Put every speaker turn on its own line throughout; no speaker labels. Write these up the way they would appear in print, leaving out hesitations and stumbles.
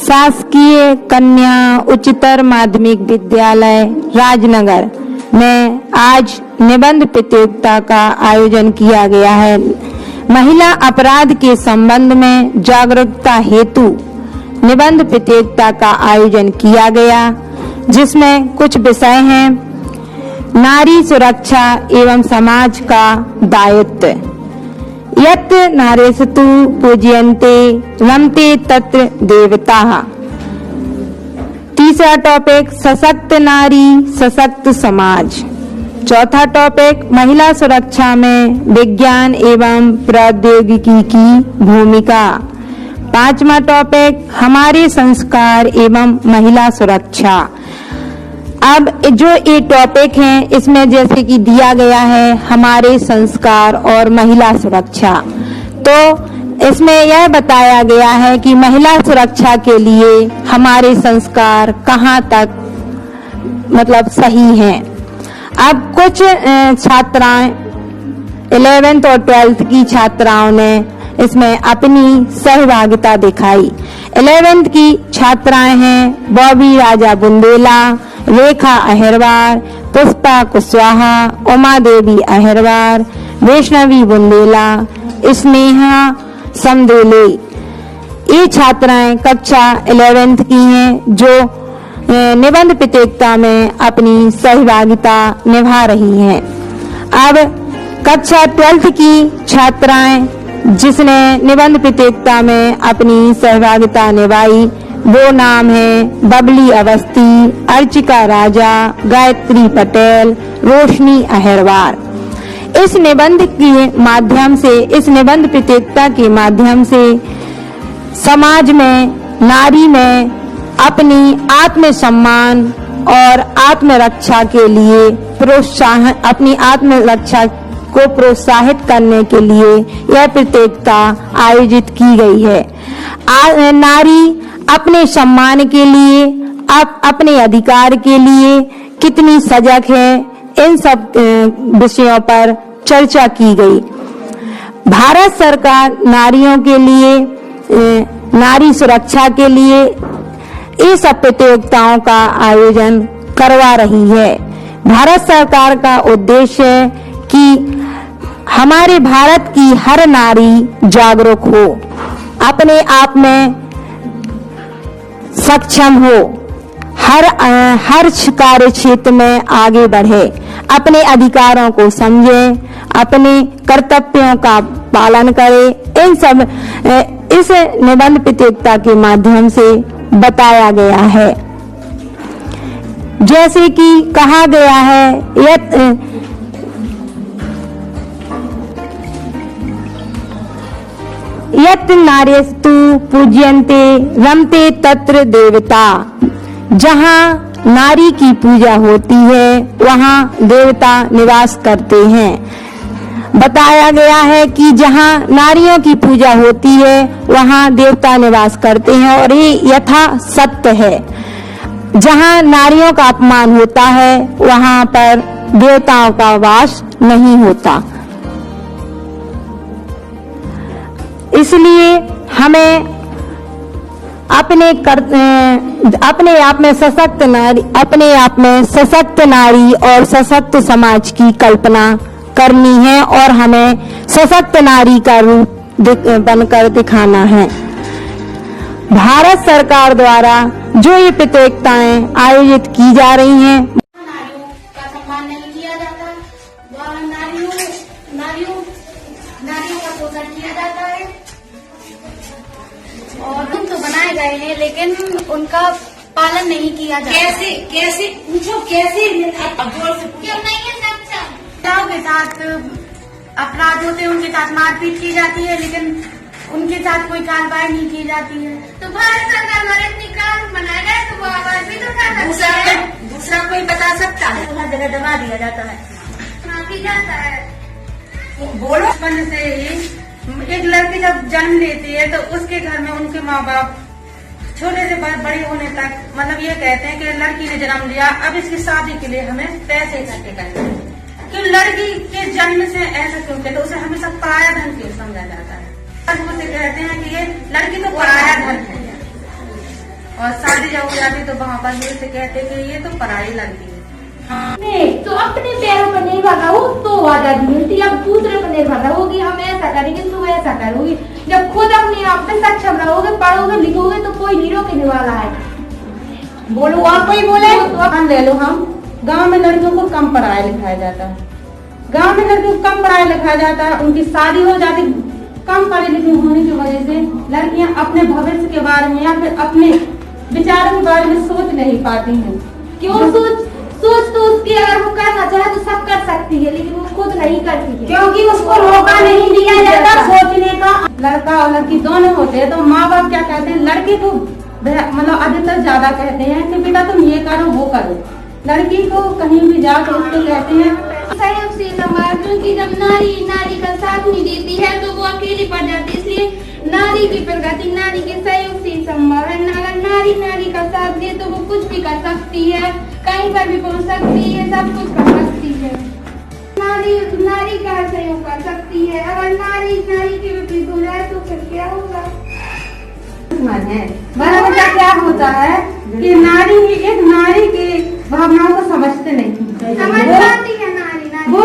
शासकीय कन्या उच्चतर माध्यमिक विद्यालय राजनगर में आज निबंध प्रतियोगिता का आयोजन किया गया है। महिला अपराध के संबंध में जागरूकता हेतु निबंध प्रतियोगिता का आयोजन किया गया, जिसमें कुछ विषय हैं: नारी सुरक्षा एवं समाज का दायित्व, यत् नारीस्तु पूज्यन्ते रमते तत्र देवताः। तीसरा टॉपिक सशक्त नारी सशक्त समाज। चौथा टॉपिक महिला सुरक्षा में विज्ञान एवं प्रौद्योगिकी की भूमिका। पांचवा टॉपिक हमारे संस्कार एवं महिला सुरक्षा। अब जो ये टॉपिक हैं इसमें जैसे कि दिया गया है हमारे संस्कार और महिला सुरक्षा, तो इसमें यह बताया गया है कि महिला सुरक्षा के लिए हमारे संस्कार कहाँ तक मतलब सही हैं। अब कुछ छात्राएं 11th और 12th की छात्राओं ने इसमें अपनी सहभागिता दिखाई। 11th की छात्राएं हैं बॉबी राजा बुंदेला, रेखा अहिरवार, पुष्पा कुशवाहा, उमा देवी अहिरवार, वैष्णवी बुंदेला, स्नेहा समदेले। ये छात्राएं कक्षा 11th की हैं जो निबंध प्रतियोगिता में अपनी सहभागिता निभा रही हैं। अब कक्षा 12th की छात्राएं जिसने निबंध प्रतियोगिता में अपनी सहभागिता निभाई वो नाम है बबली अवस्थी, अर्चिका राजा, गायत्री पटेल, रोशनी अहिरवार। इस निबंध के माध्यम से, इस निबंध प्रतियोगिता के माध्यम से समाज में नारी में अपनी आत्मसम्मान और आत्मरक्षा के लिए प्रोत्साहन, अपनी आत्मरक्षा को प्रोत्साहित करने के लिए यह प्रतियोगिता आयोजित की गई है। नारी अपने सम्मान के लिए, अपने अधिकार के लिए कितनी सजग है, इन सब विषयों पर चर्चा की गई। भारत सरकार नारियों के लिए, नारी सुरक्षा के लिए इस सब प्रतियोगिताओं का आयोजन करवा रही है। भारत सरकार का उद्देश्य है कि हमारे भारत की हर नारी जागरूक हो, अपने आप में सक्षम हो, हर कार्य क्षेत्र में आगे बढ़े, अपने अधिकारों को समझे, अपने कर्तव्यों का पालन करे। इन सब इस निबंध प्रतियोगिता के माध्यम से बताया गया है। जैसे कि कहा गया है यत् नारीस्तु पूज्यन्ते रमते तत्र देवता। जहाँ नारी की पूजा होती है वहाँ देवता निवास करते हैं। बताया गया है कि जहाँ नारियों की पूजा होती है वहाँ देवता निवास करते हैं और ये यथा सत्य है। जहाँ नारियों का अपमान होता है वहाँ पर देवताओं का वास नहीं होता। इसलिए हमें अपने आप में सशक्त नारी, अपने आप में सशक्त नारी और सशक्त समाज की कल्पना करनी है और हमें सशक्त नारी का रूप बनकर दिखाना है। भारत सरकार द्वारा जो ये प्रतियोगिताएं आयोजित की जा रही हैं,
नारियों का सम्मान नहीं किया जाता, नारियों का शोषण किया जाता है और कानून तो बनाए गए हैं लेकिन उनका पालन नहीं किया जाता।
कैसे पूछो, कैसे
क्यों नहीं है सच्चा?
महिलाओं के साथ अपराध होते हैं, उनके साथ मारपीट की जाती है लेकिन उनके साथ कोई कार्रवाई नहीं की जाती है।
तो भारत सरकार द्वारा इतनी कानून बनाया गया तो वो आवाज भी तो उठा सकती है।
दूसरा कोई बता सकता है? हर जगह दबा दिया जाता है,
माफी जाता है।
बोलो। बचपन से ही एक लड़की जब जन्म लेती है तो उसके घर में उनके माँ बाप छोटे से बड़े होने तक मतलब ये कहते हैं कि लड़की ने जन्म लिया, अब इसकी शादी के लिए हमें पैसे इकट्ठे करने हैं। कि लड़की के जन्म से ऐसा क्यों कहते, उसे हमेशा पराया धन क्यों समझा जाता है? उसे कहते हैं कि ये लड़की तो पराया धन है। जब हो जाती तो वहाँ पर भी उसे कहते कि ये तो पराई लगती है।
नहीं तो अपने पैरों पर निर्भर रहो तो आजादी मिलती है। अब दूसरे पर निर्भर रहोगी, हम ऐसा करेंगे तुम ऐसा करोगी। जब खुद अपने आप में सक्षम रहोगे, पढ़ोगे लिखोगे तो कोई नहीं रोकने वाला है।
बोलो और कोई बोले तो ले लो। हम गांव में लड़कियों को कम पढ़ाया लिखाया जाता है, गांव में लड़कियों को कम पढ़ाया लिखाया जाता है, उनकी शादी हो जाती। कम पढ़े लिखे होने की वजह से लड़कियां अपने भविष्य के बारे में या फिर अपने विचारों के बारे में सोच नहीं पाती हैं।
क्यों सोच तो उसकी अगर वो करना चाहे तो सब कर सकती है, लेकिन वो खुद नहीं करती है
क्योंकि उसको मौका नहीं दिया जाता सोचने का। लड़का और लड़की दोनों होते हैं तो माँ बाप क्या कहते हैं, लड़की को मतलब अधिकतर ज्यादा कहते हैं कि बेटा तुम ये करो वो करो। लड़की को कहीं भी जाओ तो उसको कहते हैं
सहयोग से समाज, क्योंकि जब नारी का साथ नहीं देती है तो वो अकेली पड़ जाती है। इसलिए नारी की प्रगति नारी के सहयोग से संभव है। अगर नारी का साथ दे तो वो कुछ भी कर सकती है, कहीं पर भी पहुंच सकती है, सब कुछ कर सकती है। नारी का सहयोग कर सकती है। अगर नारी के विपरीत हो जाए तो फिर क्या होगा?
है बराबर का क्या होता है कि नारी ही एक नारी की भावनाओं को समझते नहीं,
समझ पाती है नारी
वो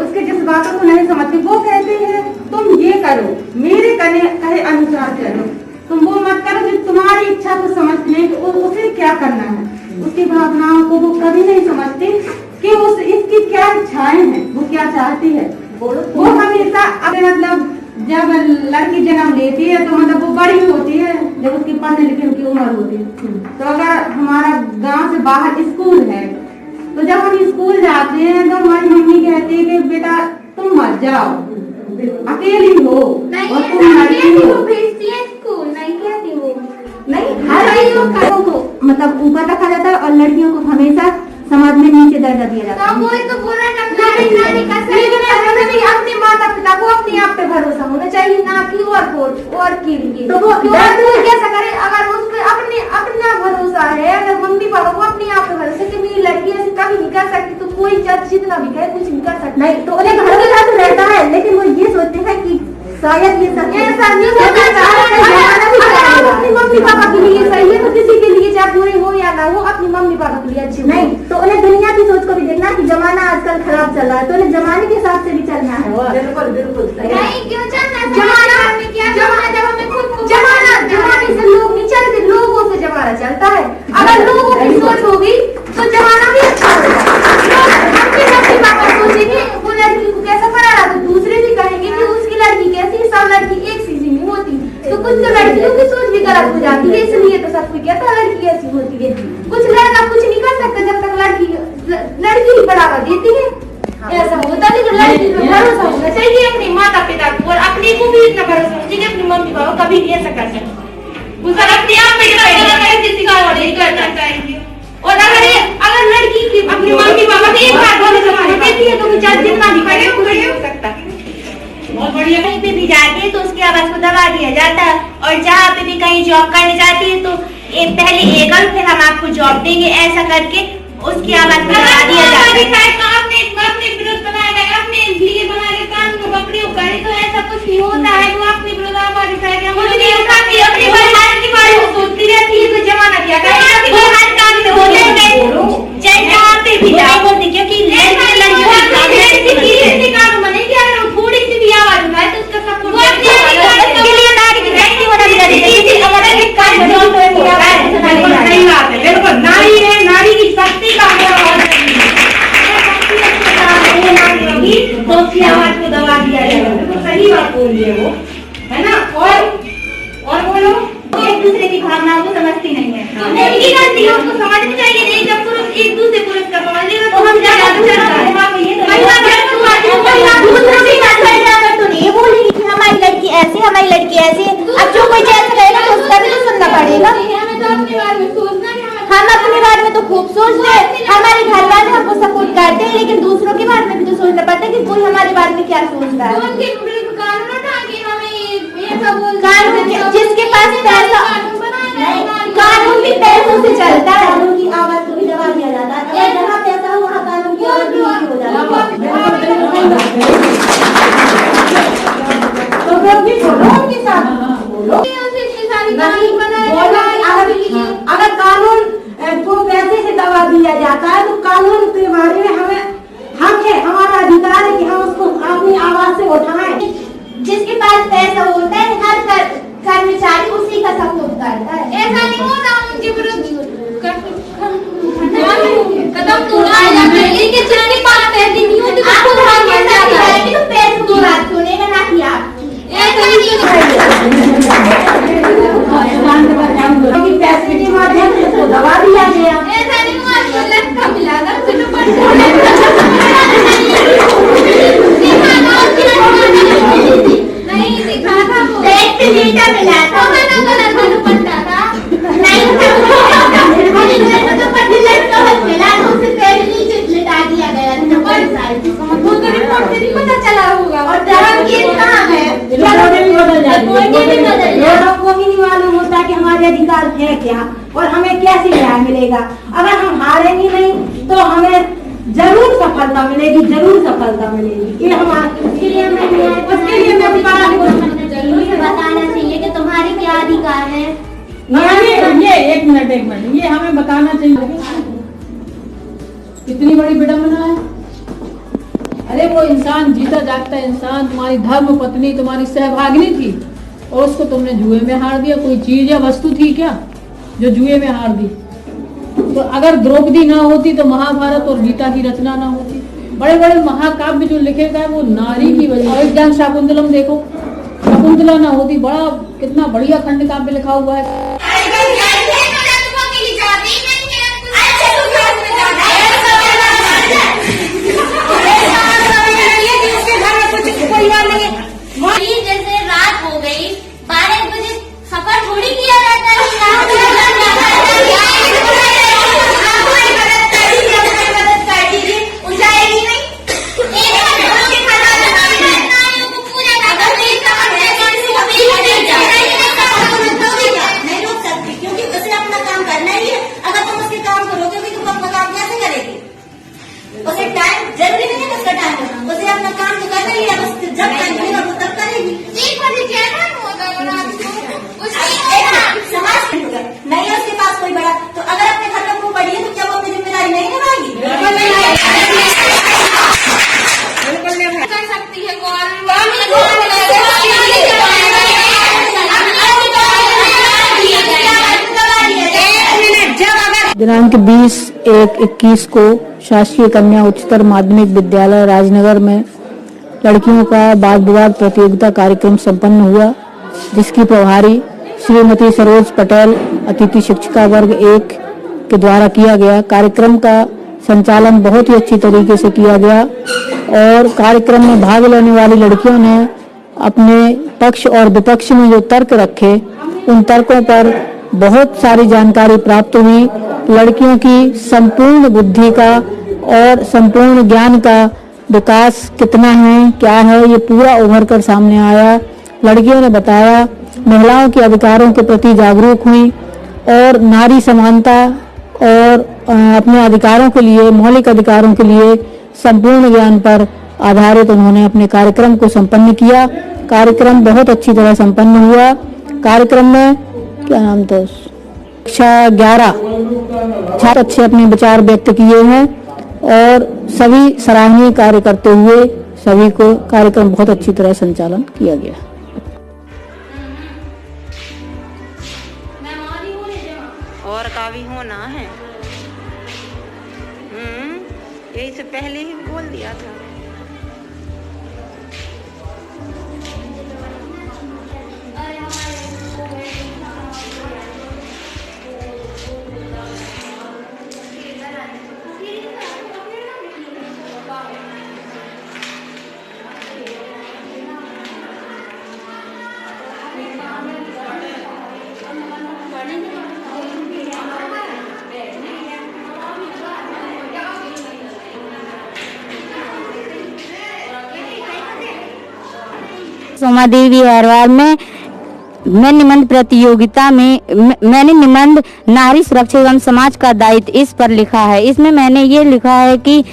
उसके जज्बातों को नहीं समझती। वो कहते हैं तुम ये करो, मेरे कहे अनुसार करो, तुम वो मत करो जो तुम्हारी इच्छा को समझते नहीं कि उसे क्या करना है। उसकी भावनाओं को वो कभी नहीं समझती कि इसकी क्या इच्छाएं हैं, वो क्या चाहती है। वो हमेशा अपने मतलब जब लड़की जन्म लेती है तो मतलब वो बड़ी होती है, जब उसकी पढ़ने लिखने की उम्र होती है। तो अगर हमारा गांव से बाहर स्कूल है तो जब हम स्कूल जाते हैं तो हमारी मम्मी कहती है कि बेटा तुम मत जाओ, अकेली हो और तुम लड़की हो।
भेजती है स्कूल, नहीं कहती वो।
नहीं, हर लड़कियों को मतलब ऊपर रखा जाता है और लड़कियों को हमेशा समाज में नीचे दर्जा दिया जाता है।
तो वो तो बोल रहा है नारी का
अपने माता पिता को अपने आप पे भरोसा होना चाहिए, ना कि और के लिए।
तो वो
कैसा करे अगर उस पे अपना भरोसा है, अगर मम्मी पापा को अपने आप पे भरोसा कि मेरी लड़की ऐसे कभी नहीं कर सकती तो कोई जज जितना भी कहे कुछ नहीं कर सकता।
नहीं तो उन्हें भरोसा तो रहता है, लेकिन वो ये सोचते हैं कि शायद ये सब
ऐसा नहीं अपनी मम्मी पापा के लिए सही है तो किसी के लिए चाहे बुरे हो या ना हो अपनी मम्मी पापा के लिए अच्छी
नहीं। तो उन्हें दुनिया की सोच को भी देखना कि जमाना आजकल खराब चल रहा है तो उन्हें जमाने के हिसाब से भी चलना है।
बिल्कुल बिल्कुल
नहीं क्यों चलना है?
जमाना
जब हमें खुद को
जमाने से लोग नहीं चलते, लोगों से जमाना चलता है। अगर लोगों की सोच होगी तो जमाना भी अच्छा होगा। अपने मम्मी पापा सोचेंगे वो लड़की को कैसा पढ़ा रहा तो दूसरे भी कहेंगे कि उसकी लड़की कैसी। सब लड़की एक सी नहीं होती, तो कुछ तो लड़कियों की सोच भी गलत हो जाती है, इसलिए तो सब कोई कहता है लड़की ऐसी होती है। कुछ लड़का कुछ नहीं कर सकता जब तक लड़की ही बढ़ावा देती है। ऐसा होता नहीं, लड़की को भरोसा होना चाहिए अपने माता पिता को और अपने को भी इतना भरोसा होना चाहिए अपने मम्मी पापा कभी नहीं ऐसा कर सकते। वो सब अपने आप में किसी का और नहीं कर सकता। और अगर लड़की की अपने मम्मी पापा ने एक बार भरोसा देती है तो वो चाहे जितना भी करे वो नहीं हो सकता।
और बढ़िया कहीं पे भी जाती है तो उसकी आवाज को दबा दिया जाता है, और जहाँ पे भी कहीं जॉब करने जाती है तो पहले एक और फिर हम आपको जॉब देंगे ऐसा करके उसकी आवाज को दबा दिया जाता है।
अपने विरोध बनाया गया, अपने लिए बनाए गए कानून को पकड़े करे तो ऐसा कुछ नहीं होता है। वो अपने विरोध आवाज उठाएगा,
कुछ नहीं उठाती, अपने परिवार के बारे में सोचती रहती है। तो जमाना क्या करे वो हर काम में होते हैं, चाहे जहाँ पे भी जाओ बोलते, क्योंकि
कानून बनेगी अगर वो थोड़ी सी भी आवाज उठाए तो उसका सपोर्ट
नारी की रहती होना भी चाहिए। अगर एक काम जॉब
सही बात है, बिल्कुल नारी है, नारी की शक्ति का
तो उसकी आवाज को दबा दिया जाएगा।
बिल्कुल सही बात बोल रही है वो, है ना। और बोलो
एक दूसरे की भावनाओं को समझती नहीं है।
उनकी गलती है, उसको समझनी चाहिए। नहीं जब पुरुष एक दूसरे पुरुष का समझ लेगा
तो हम ज्यादा तो नहीं बोलेगी कि हमारी लड़की ऐसे हमारी लड़की ऐसे। अब जो कोई जैसा रहेगा तो उसका भी तो सुनना पड़ेगा।
हमें तो अपने बारे में सोचना है।
हम अपने बारे में तो खूब सोचते हैं, हमारे घर वाले हमको सपोर्ट करते हैं, लेकिन दूसरों के बारे में भी तो सोचना पड़ता है कि कोई हमारे बारे में क्या सोच रहा है।
उनके कानून था कि हमें ये सब
कानून जिसके पास पैसा कानून भी पैसों से चलता है।
कानून की आवाज को भी दबा दिया जाता है। जहाँ पैसा हो वहाँ कानून की आवाज भी नहीं हो जाता तो लोग भी बोलो उनके साथ बोलो।
सारी कानून बनाए
अगर
ताकत है क्या और हमें कैसे न्याय मिलेगा। अगर हम हारेंगे नहीं तो हमें जरूर सफलता मिलेगी, जरूर सफलता मिलेगी। ये
उसके लिए मैं बताना चाहिए कि तुम्हारे क्या अधिकार है।
ये एक मिनट ये हमें बताना चाहिए। कितनी बड़ी विडम्बना है। अरे वो इंसान, जीता जागता इंसान, तुम्हारी धर्म पत्नी, तुम्हारी सहभागिनी थी और उसको तुमने जुए में हार दिया। कोई चीज या वस्तु थी क्या जो जुए में हार दी? तो अगर द्रौपदी ना होती तो महाभारत और गीता की रचना ना होती। बड़े बड़े महाकाव्य जो लिखे गए वो नारी की वजह। और ज्ञान शाकुंतलम देखो, शकुंतला ना होती, बड़ा कितना बढ़िया खंड काव्य लिखा हुआ है।
जैसे रात हो गई 12 बजे सफर थोड़ी किया जाता है।
नहीं है उसके पास कोई बड़ा, तो अगर अपने घर में वो बड़ी है तो क्या वो अपनी जिम्मेदारी नहीं निभाएगी?
कर सकती है कौन?
दिनांक 20/1/21 को शासकीय कन्या उच्चतर माध्यमिक विद्यालय राजनगर में लड़कियों का वाद विवाद प्रतियोगिता कार्यक्रम संपन्न हुआ, जिसकी प्रभारी श्रीमती सरोज पटेल अतिथि शिक्षिका वर्ग 1 के द्वारा किया गया। कार्यक्रम का संचालन बहुत ही अच्छी तरीके से किया गया और कार्यक्रम में भाग लेने वाली लड़कियों ने अपने पक्ष और विपक्ष में जो तर्क रखे, उन तर्कों पर बहुत सारी जानकारी प्राप्त हुई। लड़कियों की संपूर्ण बुद्धि का और संपूर्ण ज्ञान का विकास कितना है, क्या है, ये पूरा उभर कर सामने आया। लड़कियों ने बताया, महिलाओं के अधिकारों के प्रति जागरूक हुई और नारी समानता और अपने अधिकारों के लिए, मौलिक अधिकारों के लिए संपूर्ण ज्ञान पर आधारित उन्होंने अपने कार्यक्रम को संपन्न किया। कार्यक्रम बहुत अच्छी तरह संपन्न हुआ। कार्यक्रम में क्या नाम था, कक्षा 11 छात्र अच्छे अपने विचार व्यक्त किए हैं और सभी सराहनीय कार्य करते हुए सभी को कार्यक्रम बहुत अच्छी तरह संचालन किया गया।
और का भी होना है। यही से पहले ही बोल दिया था।
सोमा देवी अहरवाल में मैं निबंध प्रतियोगिता में मैंने निबंध नारी सुरक्षा एवं समाज का दायित्व इस पर लिखा है। इसमें मैंने ये लिखा है कि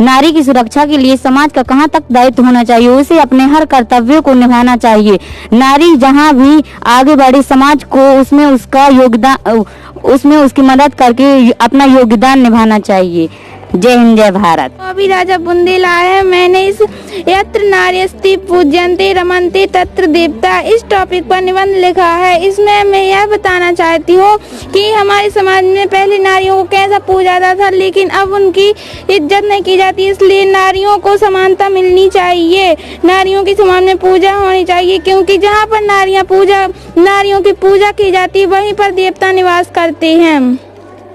नारी की सुरक्षा के लिए समाज का कहाँ तक दायित्व होना चाहिए, उसे अपने हर कर्तव्यों को निभाना चाहिए। नारी जहाँ भी आगे बढ़े, समाज को उसमें उसका योगदान, उसमें उसकी मदद करके अपना योगदान निभाना चाहिए। जय हिंद, जय भारत।
अभी राजा बुंदेलाल है। मैंने इस यत्र नार्यस्ति पूज्यन्ते रमन्ते तत्र देवता इस टॉपिक पर निबंध लिखा है। इसमें मैं यह बताना चाहती हूँ कि हमारे समाज में पहले नारियों को कैसा पूजा जाता था, लेकिन अब उनकी इज्जत नहीं की जाती। इसलिए नारियों को समानता मिलनी चाहिए, नारियों की समाज में पूजा होनी चाहिए, क्योंकि जहाँ पर नारियों की पूजा की जाती है वहीं पर देवता निवास करते हैं।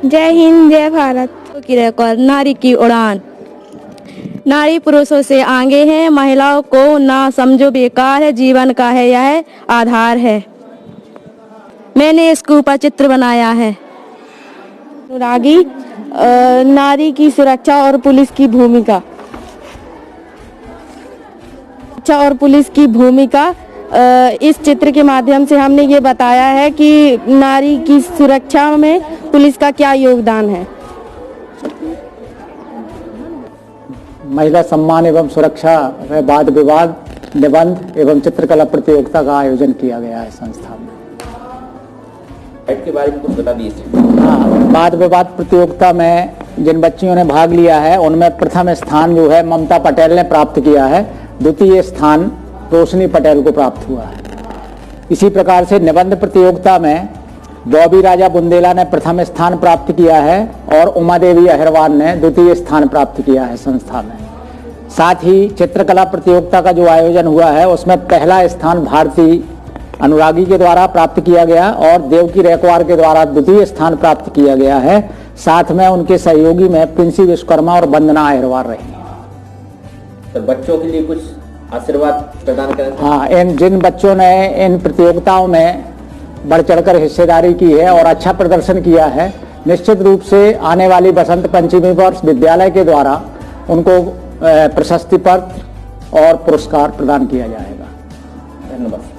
जय हिंद, जय भारत।
की रिकॉर्ड नारी की उड़ान। नारी पुरुषों से आगे है, महिलाओं को ना समझो बेकार है, जीवन का है यह आधार है। मैंने इसके ऊपर चित्र बनाया है। अनुरागी, नारी की सुरक्षा और पुलिस की भूमिका। और पुलिस की भूमिका इस चित्र के माध्यम से हमने ये बताया है कि नारी की सुरक्षा में पुलिस का क्या योगदान है।
महिला सम्मान एवं सुरक्षा व वाद विवाद निबंध एवं चित्रकला प्रतियोगिता का आयोजन किया गया है संस्था में।
के बारे में कुछ बता दीजिए।
हाँ, वाद विवाद प्रतियोगिता में जिन बच्चियों ने भाग लिया है उनमें प्रथम स्थान जो है ममता पटेल ने प्राप्त किया है, द्वितीय स्थान रोशनी पटेल को प्राप्त हुआ है। इसी प्रकार से निबंध प्रतियोगिता में बॉबी राजा बुंदेला ने प्रथम स्थान प्राप्त किया है और उमा देवी अहिरवार ने द्वितीय स्थान प्राप्त किया है संस्था में। साथ ही चित्रकला प्रतियोगिता का जो आयोजन हुआ है उसमें पहला स्थान भारती अनुरागी के द्वारा प्राप्त किया गया और देवकी रेकवार के द्वारा द्वितीय स्थान प्राप्त किया गया है। साथ में उनके सहयोगी में प्रिंसी विश्वकर्मा और वंदना अहिरवार रही।
तो बच्चों के लिए कुछ आशीर्वाद प्रदान करें।
हाँ, इन जिन बच्चों ने इन प्रतियोगिताओं में बढ़ चढ़कर हिस्सेदारी की है और अच्छा प्रदर्शन किया है, निश्चित रूप से आने वाली बसंत पंचमी वर्ष विद्यालय के द्वारा उनको प्रशस्ति पत्र और पुरस्कार प्रदान किया जाएगा।
धन्यवाद।